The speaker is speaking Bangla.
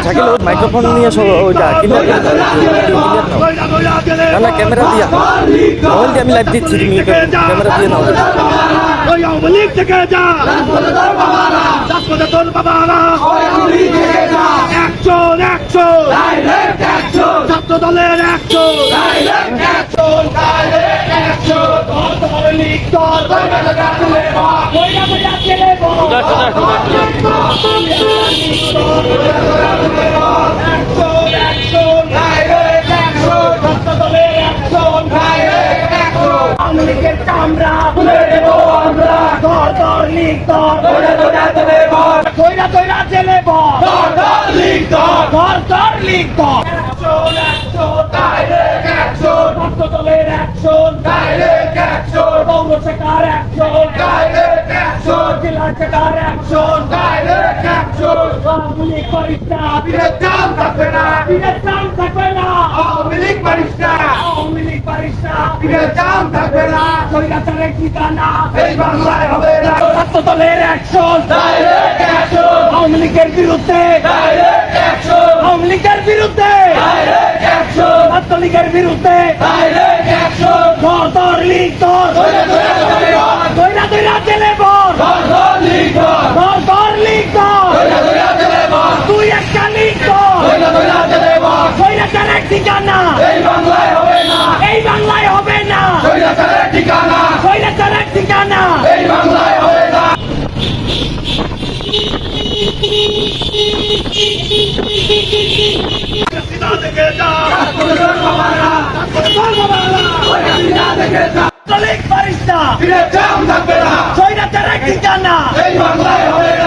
শাকিল মাইক্রোফোন নিয়ে সব ওইটা না ক্যামেরা দিয়া মোবাইল দিয়ে আমি লাইভ দিচ্ছি তুমি ক্যামেরা দিয়ে নাও ওই আওয়ামী লীগ থেকে যা তোর বাবারা অ্যাকশন অ্যাকশন ছাত্র দলের অ্যাকশন চামড়া তুলে দেব আমরা দর লিগ দর তৈরা তৈরা জেলে দর লিগ দর লিগ দর ডাইরেক্ট অ্যাকশন দলের অ্যাকশন ডাইরেক্ট অ্যাকশন কংগ্রেসের অ্যাকশন ডাইরেক্ট অ্যাকশন জেলার action direct action Awami League পারিস্তা বিরের চাম থাকবে না বিরের চাম থাকবে না আওয়ামী লীগ পারিস্তা বিরের চাম থাকবে না স্বৈরাচারের ঠিকানা এই বাংলায় হবে না ছাত্র দলের অ্যাকশন ডাইরেক্ট অ্যাকশন আওয়ামী লীগের বিরুদ্ধে ডাইরেক্ট অ্যাকশন আওয়ামী লীগের বিরুদ্ধে ডাইরেক্ট অ্যাকশন ছাত্র লীগের বিরুদ্ধে ডাইরেক্ট অ্যাকশন দর লিগ দর তৈরা তৈরা জেলে দর লিগ দর লিগ দর তুই একটা লিগ দর স্বৈরাচারের ঠিকানা এই বাংলায় হবে না এই বাংলায় হবে না স্বৈরাচারের ঠিকানা স্বৈরাচারের ঠিকানা এই বাংলায় হবে না স্বৈরাচারের ঠিকানা এই বাংলায় হবে